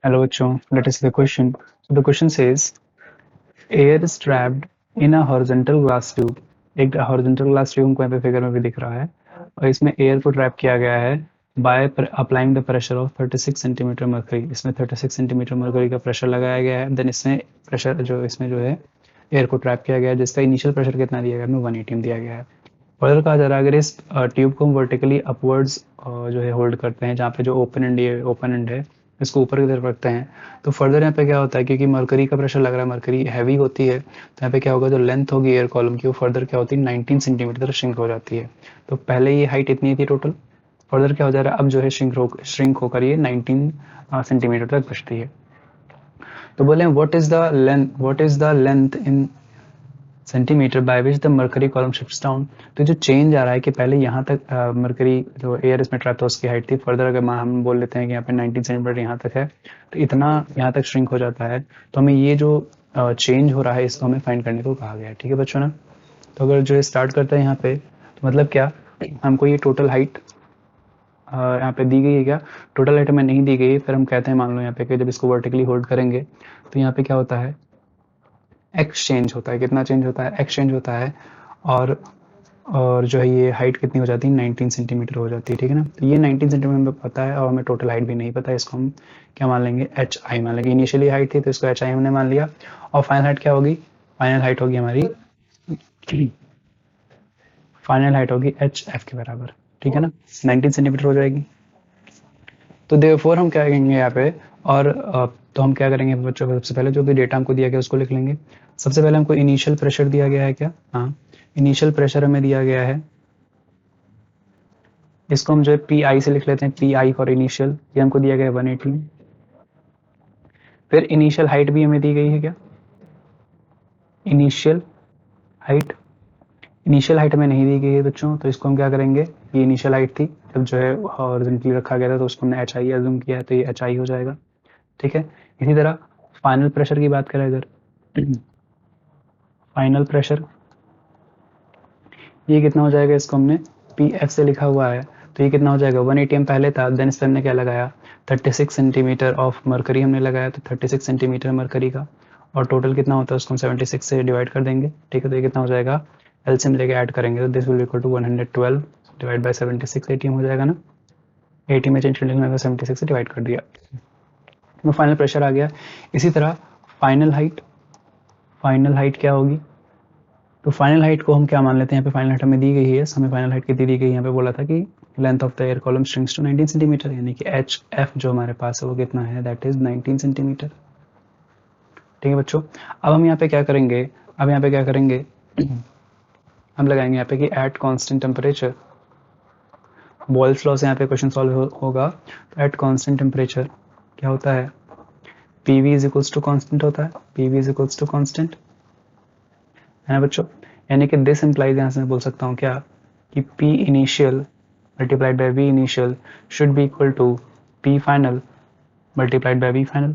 Hello, Cho. Let us see the question. So the question says, air is trapped in a horizontal glass tube. एक horizontal glass tube हमको यहाँ पे figure में भी दिख रहा है और इसमें एयर को ट्रैप किया गया है by applying the pressure of 36 centimetre mercury. इसमें 36 सेंटीमीटर मरकरी का प्रेशर लगाया गया है. देन इसमें प्रेशर जो है एयर को ट्रैप किया गया है जिसका इनिशियल प्रेशर कितना दिया गया है, 180 दिया गया है. फर्दर कहा जा रहा है अगर इस ट्यूब को हम वर्टिकली अपवर्ड्स जो है होल्ड करते हैं, जहाँ पे जो ओपन एंड है इसको ऊपर की तरफ रखते हैं, तो फर्दर यहाँ पे क्या होता है, क्योंकि मरकरी का प्रेशर लग रहा है, मरकरी हैवी होती है, तो यहाँ पे क्या होगा, जो लेंथ होगी एयर कॉलम की वो फर्दर क्या होती है 19 सेंटीमीटर तक श्रिंक हो जाती है. तो पहले ये हाइट इतनी थी टोटल, फर्दर क्या हो जा रहा है, अब जो है श्रिंक होकर ये 19 सेंटीमीटर तक बचती है. तो बोले what is the length in centimetre by which the mercury column shifts down. तो जो चेंज आ रहा है कि पहले यहाँ तक मरकरी जो एयर इसमें ट्रैप था उसकी हाइट थी, फर्दर अगर हम बोल लेते हैं कि यहाँ पे 19 सेंटीमीटर यहाँ तक है, तो इतना यहाँ तक श्रिंक हो जाता है. तो हमें ये जो चेंज हो रहा है इसको हमें फाइंड करने को कहा गया है. ठीक है बच्चों ना. तो अगर जो स्टार्ट करते हैं यहाँ पे, तो मतलब क्या, हमको ये टोटल हाइट यहाँ पे दी गई है, क्या टोटल हाइट हमें नहीं दी गई है. फिर हम कहते हैं मान लो यहाँ पे कि जब इसको वर्टिकली होल्ड करेंगे तो यहाँ पे क्या होता है, एक्सचेंज होता है. कितना चेंज होता है, एक्सचेंज होता है. और और जो है ये हाइट कितनी हो जाती है, 19 सेंटीमीटर हो जाती है. ठीक है ना. तो ये 19 सेंटीमीटर हमें पता है और हमें टोटल हाइट भी नहीं पता है. इसको हम क्या मान लेंगे, एच आई मान लेंगे. इनिशियली हाइट थी तो इसको एच आई हमने मान लिया. और फाइनल हाइट क्या होगी, फाइनल हाइट होगी हमारी फाइनल हाइट होगी एच एफ के बराबर. ठीक है ना, 19 सेंटीमीटर हो जाएगी. तो देयरफॉर हम क्या करेंगे यहाँ पे, और तो हम क्या करेंगे बच्चों को, सबसे पहले जो भी डेटा हमको दिया गया उसको लिख लेंगे. सबसे पहले हमको इनिशियल प्रेशर दिया गया है, क्या, हाँ इनिशियल प्रेशर हमें दिया गया है. इसको हम जो है पी आई से लिख लेते हैं, पी आई फॉर इनिशियल. ये हमको दिया गया है 180. फिर इनिशियल हाइट भी हमें दी गई है, क्या, इनिशियल हाइट. इनिशियल हाइट हमें नहीं दी गई है बच्चों, तो इसको हम क्या करेंगे, ये इनिशियल हाइट थी जब जो है हॉरिजॉन्टली रखा गया था, तो उसको हमने एच आई एज्यूम किया है, तो ये एच आई हो जाएगा. ठीक है. इसी तरह फाइनल प्रेशर की बात करें अगर, फाइनल प्रेशर ये कितना हो जाएगा, इसको हमने पी एफ से लिखा हुआ है, तो ये कितना हो जाएगा, 180 एम पहले था. देन इस पर हमने क्या लगाया, 36 सेंटीमीटर ऑफ मरकरी हमने लगाया, तो 36 सेंटीमीटर मरकरी का, और टोटल कितना होता है उसको हम 76 से डिवाइड कर देंगे. ठीक है. तो ये कितना हो जाएगा, एलसीएम लेके ऐड करेंगे तो this will equal to 112 divide by 76. ATM हो जाएगा ना, 80 में चेंज करने के 76 से डिवाइड कर दिया, तो फाइनल प्रेशर आ गया. इसी तरह फाइनल हाइट, फाइनल हाइट क्या होगी, तो फाइनल हाइट को हम क्या मान लेते हैं, यहाँ पे फाइनल हाइट हमें दी गई है. हमें फाइनल हाइट कितनी दी गई है, यहाँ पे बोला था कि length of the air column strings to 19 centimetre, यानी कि एच एफ जो हमारे पास है वो कितना है, दैट इज 19 सेंटीमीटर. ठीक है बच्चों. अब हम यहाँ पे क्या करेंगे, अब यहाँ पे क्या करेंगे, हम लगाएंगे यहाँ पे कि at constant temperature, Boyle's law से यहाँ पे क्वेश्चन सॉल्व होगा. तो एट कांस्टेंट टेम्परेचर क्या होता है, P V is equals to constant होता है, P V is equals to constant, है ना बच्चों. यानी कि दिस इम्प्लाइज, यहाँ से मैं बोल सकता हूँ क्या, कि P initial multiplied by V initial should be equal to P final multiplied by V final.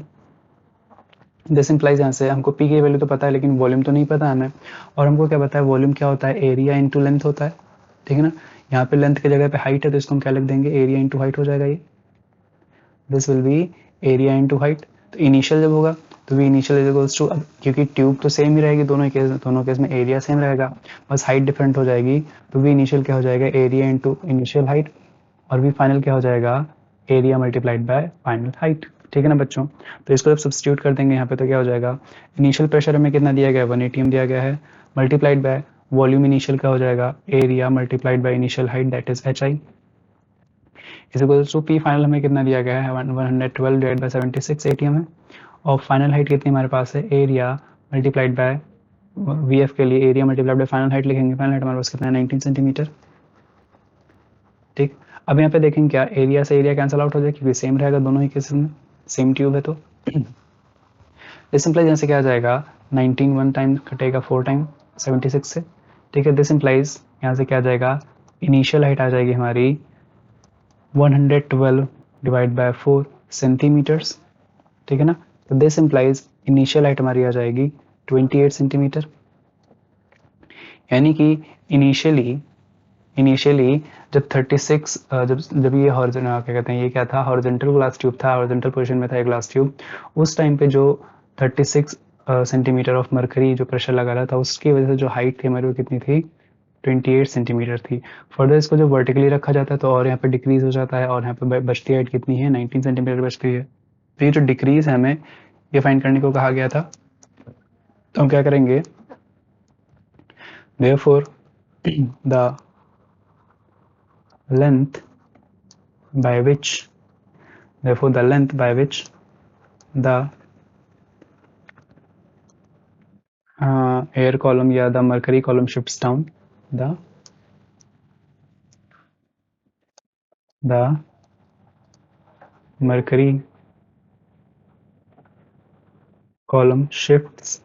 This implies, यहाँ से हमको P की वैल्यू तो पता है लेकिन वॉल्यूम तो नहीं पता हमें. और हमको क्या पता है, वॉल्यूम क्या होता है, एरिया इंटू लेंथ होता है. ठीक है ना. यहाँ पे लेंथ की जगह पे हाइट है तो इसको हम क्या लिख देंगे, एरिया इंटू हाइट हो जाएगा ये. This will be area into height. तो इनिशियल जब होगा तो V initial is equals to, क्योंकि ट्यूब तो सेम ही रहेगी दोनों केस में एरिया सेम रहेगा, बस हाइट डिफरेंट हो जाएगी. तो वी इनिशियल क्या हो जाएगा, एरिया इंटू इनिशियल हाइट, और वी फाइनल क्या हो जाएगा, area multiplied bye final height. ठीक है ना बच्चों. तो इसको जब सब्सटीट्यूट कर देंगे यहाँ पे तो क्या हो जाएगा, इनिशियल प्रेशर हमें कितना दिया गया है, 180 दिया गया है, मल्टीप्लाइड बाय वॉल्यूम इनिशियल क्या हो जाएगा, area multiplied by initial height, that is H I, is equals to P final हमें कितना दिया गया है, 112 डिवाइड बाय 76 एटीएम है. और फाइनल हाइट कितनी हमारे पास है, area multiplied bye V F के लिए area multiplied bye final height लिखेंगे. फाइनल हाइट हमारे पास कितना है, 19 सेंटीमीटर. ठीक. अब यहाँ पे देखेंगे क्या, एरिया से एरिया कैंसिल आउट हो जाए क्योंकि सेम रहेगा दोनों ही केसेस में, सेम ट्यूब है. तो दिस सिंप्लाइज यहाँ से क्या आ जाएगा, 19 वन टाइम कटेगा 4 टाइम 76 से. ठीक है. दिस सिंप्लाइज यहाँ से क्या आ जाएगा, इनिशियल हाइट आ जाएगी हमारी 112 डिवाइड बाय 4 सेंटीमीटर्स. ठीक है ना. तो दिस इम्प्लाइज इनिशियल हाइट हमारी आ जाएगी 28 सेंटीमीटर. यानी कि इनिशियली इनिशियली जब 36 जब ये क्या कहते हैं, ये क्या था, हॉरिजॉन्टल ग्लास ट्यूब था, हॉरिजॉन्टल पोजीशन में था ये ग्लास ट्यूब, उस टाइम पे जो 36 सेंटीमीटर ऑफ मरकरी जो प्रेशर लगा रहा था, उसकी वजह से जो हाइट थी हमारी वो कितनी थी, 28 सेंटीमीटर थी। फर्दर इसको जब वर्टिकली रखा जाता है तो और यहाँ पे डिक्रीज हो जाता है, और यहाँ पे बचती हाइट कितनी है, 19 सेंटीमीटर बचती है। तो ये जो डिक्रीज है हमें ये फाइंड करने को कहा गया था, तो हम क्या करेंगे, therefore the length by which therefore the length by which the air column या the mercury column shifts down, the mercury column shifts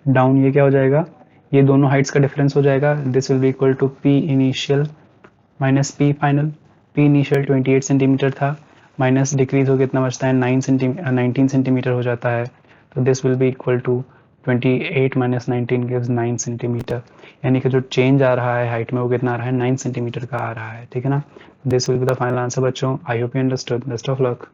down, ये क्या हो जाएगा, ये दोनों हाइट्स का डिफरेंस हो जाएगा, this will be equal to P initial minus P final. P initial 28 centimetre था, माइनस डिक्रीज हो कितना बचता है, 19 सेंटीमीटर हो जाता है, तो this will be equal to 28 minus 19 gives 9 centimetre, यानी कि जो चेंज आ रहा है हाइट में वो कितना आ रहा है, 9 सेंटीमीटर का आ रहा है, ठीक है ना। This will be the final answer बच्चों। I hope you understood. Best of luck.